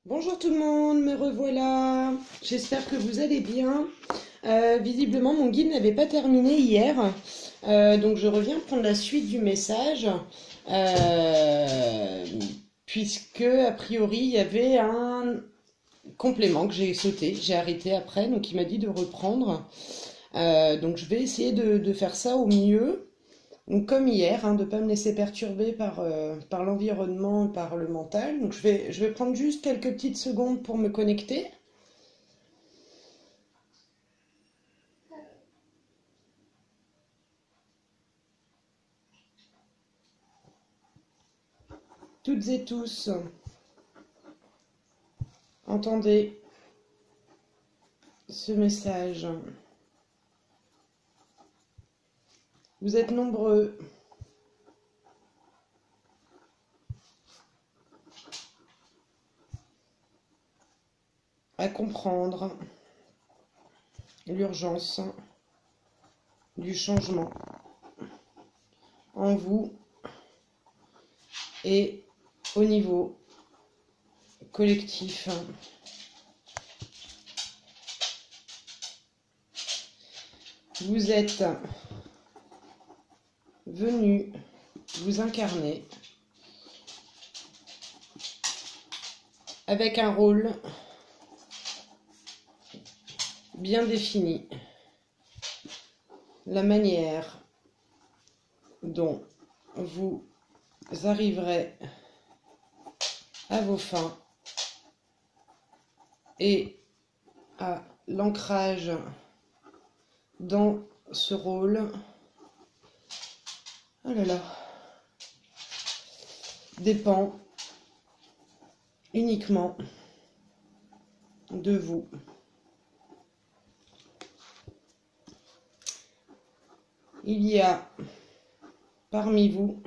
Bonjour tout le monde, me revoilà. J'espère que vous allez bien. Visiblement, mon guide n'avait pas terminé hier, donc je reviens prendre la suite du message, euh, puisque a priori il y avait un complément que j'ai sauté, j'ai arrêté après, donc il m'a dit de reprendre. Donc je vais essayer de faire ça au mieux. Donc comme hier, hein, de ne pas me laisser perturber par l'environnement, par le mental. Donc je vais prendre juste quelques petites secondes pour me connecter. Toutes et tous, entendez ce message. Vous êtes nombreux à comprendre l'urgence du changement en vous et au niveau collectif. Vous êtes venus vous incarner avec un rôle bien défini, la manière dont vous arriverez à vos fins et à l'ancrage dans ce rôle, oh là là, dépend uniquement de vous. Il y a parmi vous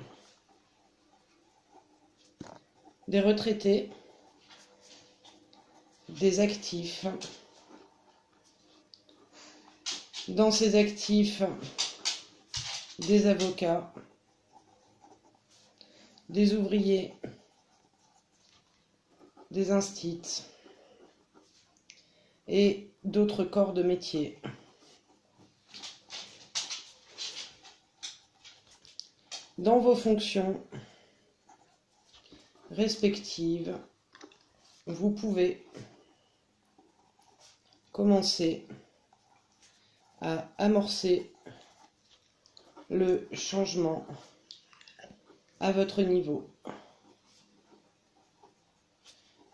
des retraités, des actifs. Dans ces actifs, des avocats, des ouvriers, des instits et d'autres corps de métier. Dans vos fonctions respectives, vous pouvez commencer à amorcer le changement à votre niveau.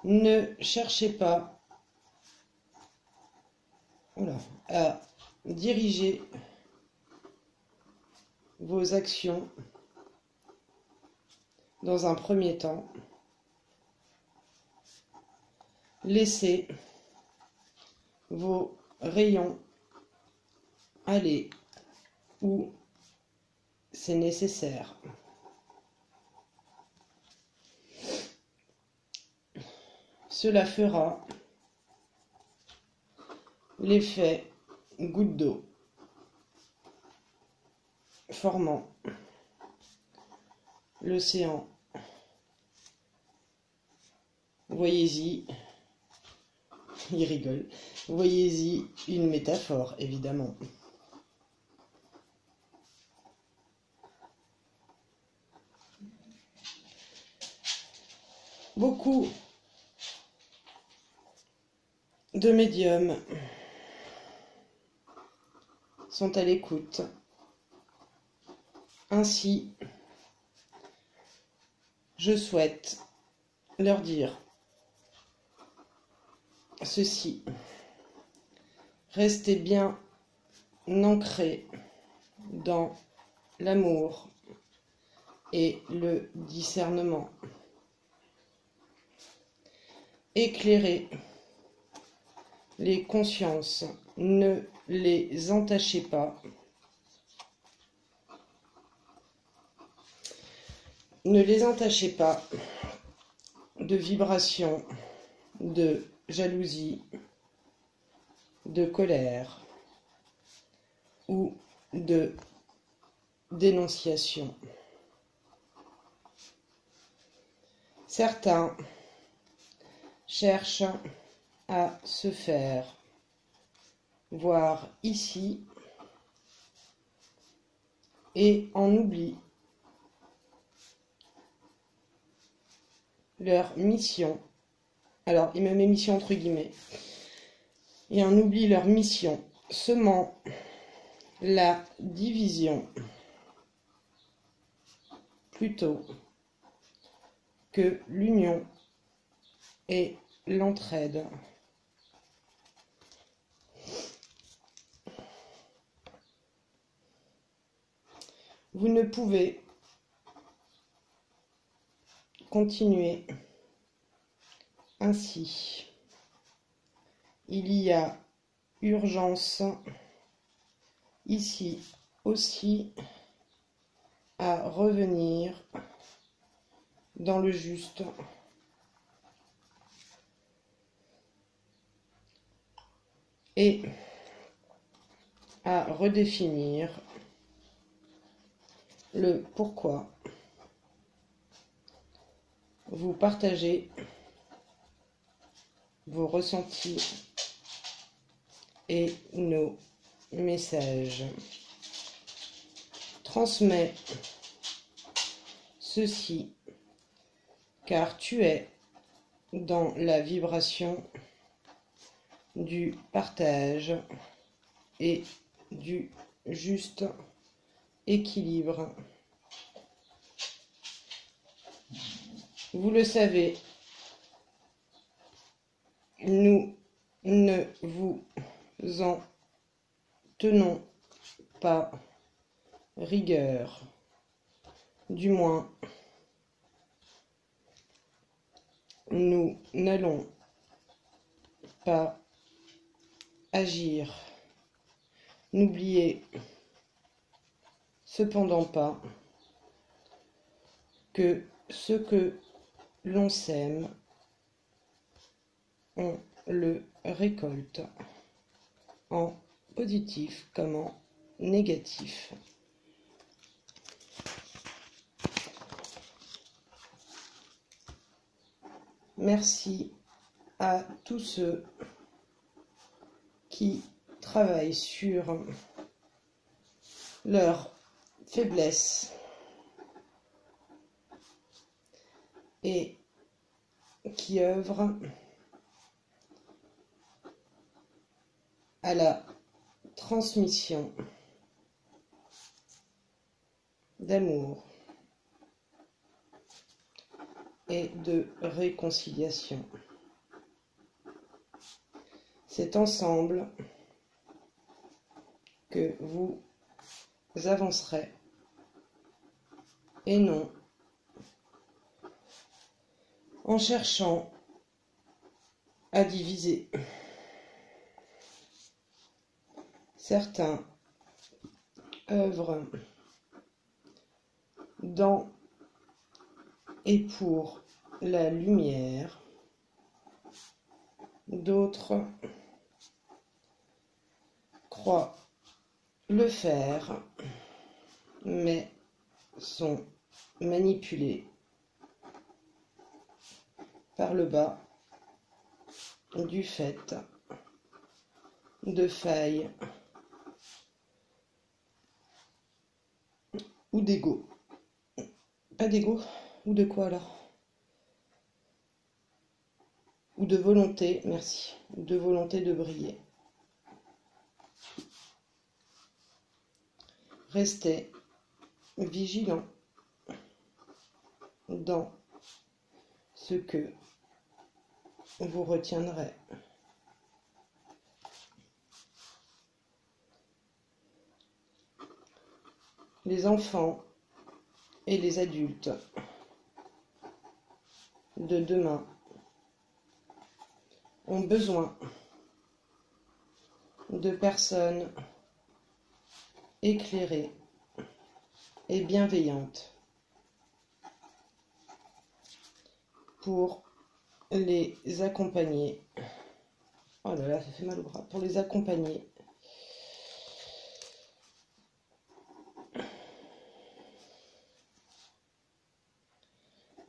Ne cherchez pas à diriger vos actions dans un premier temps. Laissez vos rayons aller où c'est nécessaire. Cela fera l'effet goutte d'eau, formant l'océan. Voyez-y, il rigole, voyez-y une métaphore, évidemment. Beaucoup de médiums sont à l'écoute. Ainsi, je souhaite leur dire ceci. Restez bien ancrés dans l'amour et le discernement. Éclairez les consciences, ne les entachez pas. Ne les entachez pas de vibrations, de jalousie, de colère ou de dénonciation. Certains cherche à se faire voir ici et en oublie leur mission. Alors, il me met mission entre guillemets. Et on oublie leur mission, semant la division plutôt que l'union et l'entraide. Vous ne pouvez continuer ainsi. Il y a urgence ici aussi à revenir dans le juste et à redéfinir le pourquoi vous partagez vos ressentis et nos messages. Transmets ceci car tu es dans la vibration du partage et du juste équilibre. Vous le savez, nous ne vous en tenons pas rigueur, du moins nous n'allons pas agir. N'oubliez cependant pas que ce que l'on sème, on le récolte en positif comme en négatif. Merci à tous ceux qui travaillent sur leur faiblesse et qui œuvrent à la transmission d'amour et de réconciliation. C'est ensemble que vous avancerez et non en cherchant à diviser. Certains œuvrent dans et pour la lumière, d'autres croient le faire, mais sont manipulés par le bas du fait de failles ou d'ego. Pas d'ego, ou de quoi alors? Ou de volonté, merci, de volonté de briller. Restez vigilants dans ce que vous retiendrez. Les enfants et les adultes de demain ont besoin de personnes éclairées et bienveillantes pour les accompagner. Oh là là, ça fait mal au bras. Pour les accompagner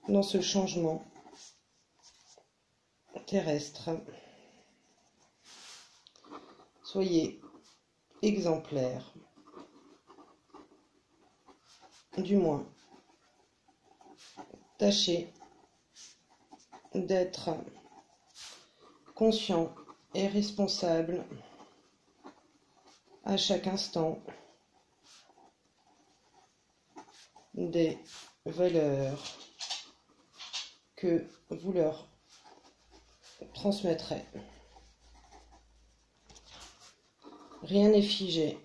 dans ce changement terrestres. Soyez exemplaires, du moins, tâchez d'être conscient et responsable à chaque instant des valeurs que vous leur transmettrez. Rien n'est figé.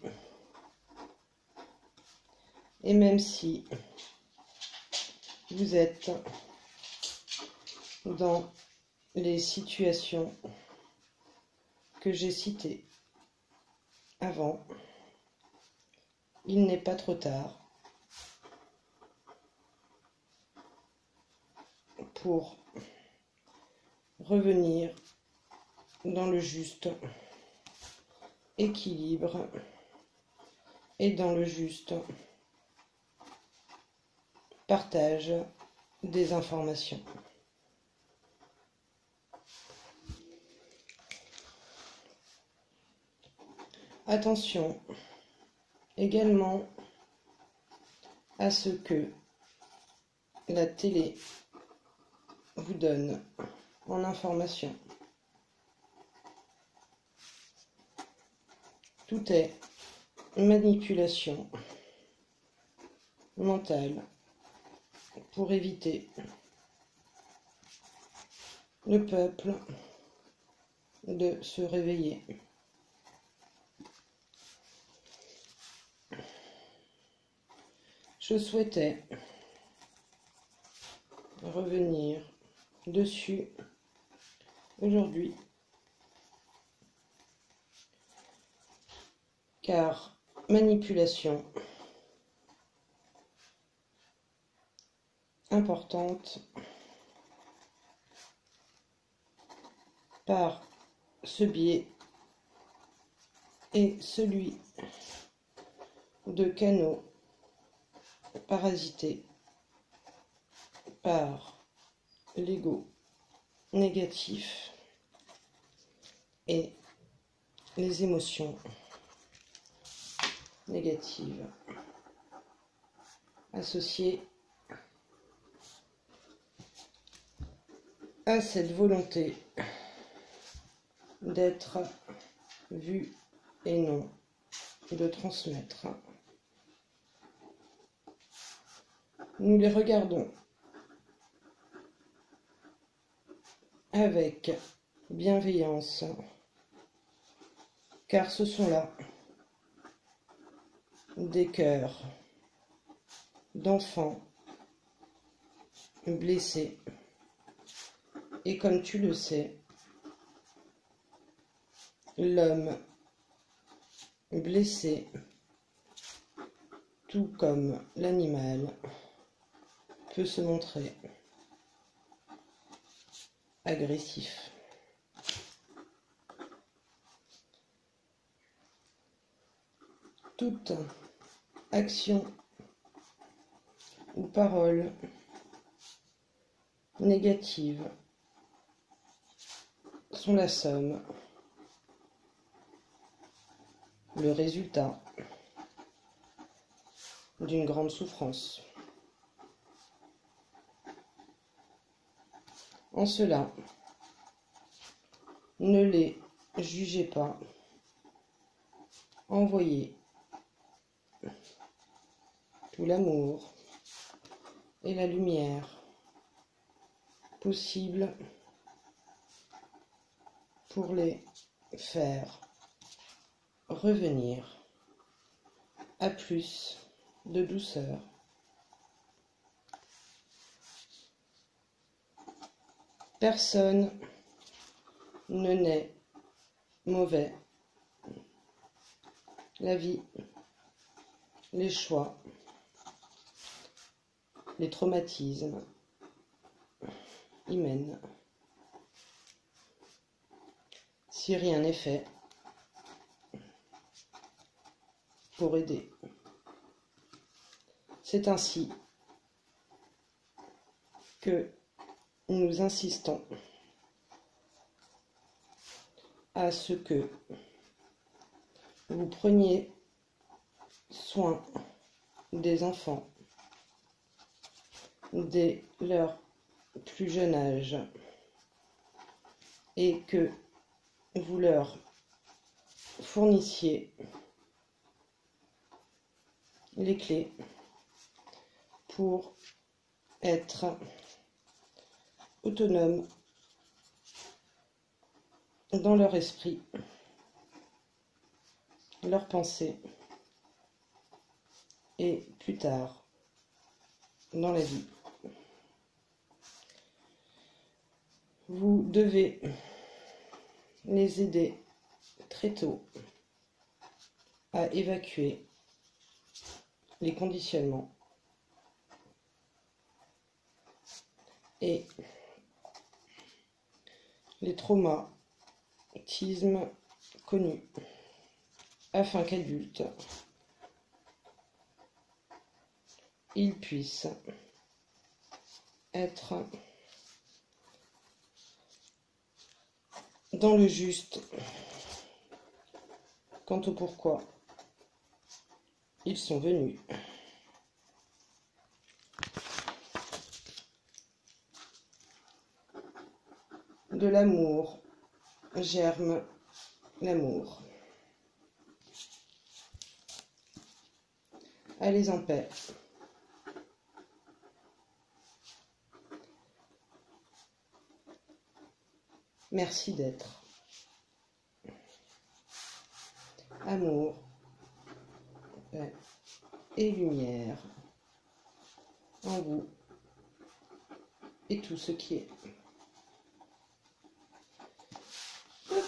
Et même si vous êtes dans les situations que j'ai citées avant, il n'est pas trop tard pour revenir dans le juste équilibre et dans le juste partage des informations. Attention également à ce que la télé vous donne en information. Tout est manipulation mentale pour éviter le peuple de se réveiller. Je souhaitais revenir dessus aujourd'hui, car manipulation importante par ce biais et celui de canaux parasités par l'ego négatif et les émotions négatives associées à cette volonté d'être vu et non de transmettre. Nous les regardons avec bienveillance, car ce sont là des cœurs d'enfants blessés. Et comme tu le sais, l'homme blessé, tout comme l'animal, peut se montrer agressif. Toute action ou parole négative sont la somme, le résultat d'une grande souffrance. En cela, ne les jugez pas, envoyez tout l'amour et la lumière possible pour les faire revenir à plus de douceur. Personne ne naît mauvais. La vie, les choix, les traumatismes y mènent. Si rien n'est fait pour aider. C'est ainsi que nous insistons à ce que vous preniez soin des enfants dès leur plus jeune âge et que vous leur fournissiez les clés pour être autonomes dans leur esprit, leurs pensées et plus tard dans la vie. Vous devez les aider très tôt à évacuer les conditionnements et les traumatismes connus afin qu'adultes ils puissent être dans le juste quant au pourquoi ils sont venus. De l'amour germe l'amour. Allez en paix. Merci d'être. Amour, paix et lumière en vous et tout ce qui est. Hop.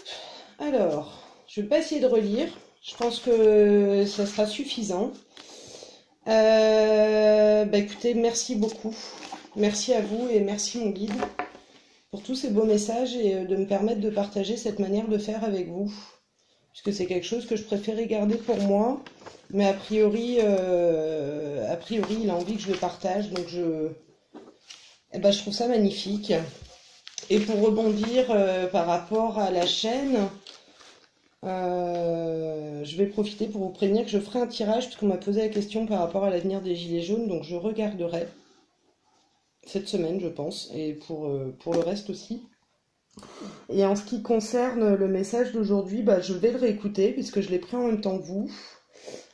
Alors, je ne vais pas essayer de relire. Je pense que ça sera suffisant. Écoutez, merci beaucoup. Merci à vous et merci mon guide pour tous ces beaux messages et de me permettre de partager cette manière de faire avec vous. Puisque c'est quelque chose que je préférais garder pour moi. Mais a priori, il a envie que je le partage. Donc je trouve ça magnifique. Et pour rebondir par rapport à la chaîne, je vais profiter pour vous prévenir que je ferai un tirage, puisqu'on m'a posé la question par rapport à l'avenir des Gilets jaunes. Donc je regarderai cette semaine, je pense, et pour le reste aussi. Et en ce qui concerne le message d'aujourd'hui, je vais le réécouter, puisque je l'ai pris en même temps que vous.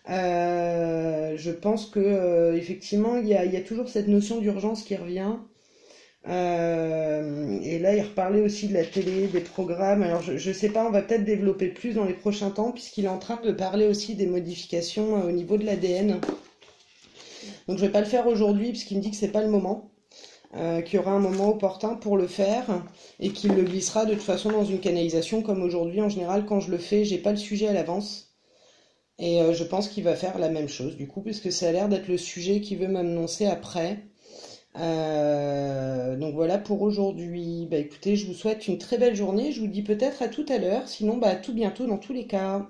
Je pense que effectivement, il y a toujours cette notion d'urgence qui revient. Et là, il reparlait aussi de la télé, des programmes. Alors, je sais pas, on va peut-être développer plus dans les prochains temps, puisqu'il est en train de parler aussi des modifications au niveau de l'ADN. Donc, je vais pas le faire aujourd'hui, puisqu'il me dit que c'est pas le moment. Qu'il y aura un moment opportun pour le faire et qu'il le glissera de toute façon dans une canalisation comme aujourd'hui. En général, quand je le fais, j'ai pas le sujet à l'avance et je pense qu'il va faire la même chose du coup, puisque ça a l'air d'être le sujet qu'il veut m'annoncer après. Donc voilà pour aujourd'hui. Écoutez, je vous souhaite une très belle journée. Je vous dis peut-être à tout à l'heure, sinon à tout bientôt dans tous les cas.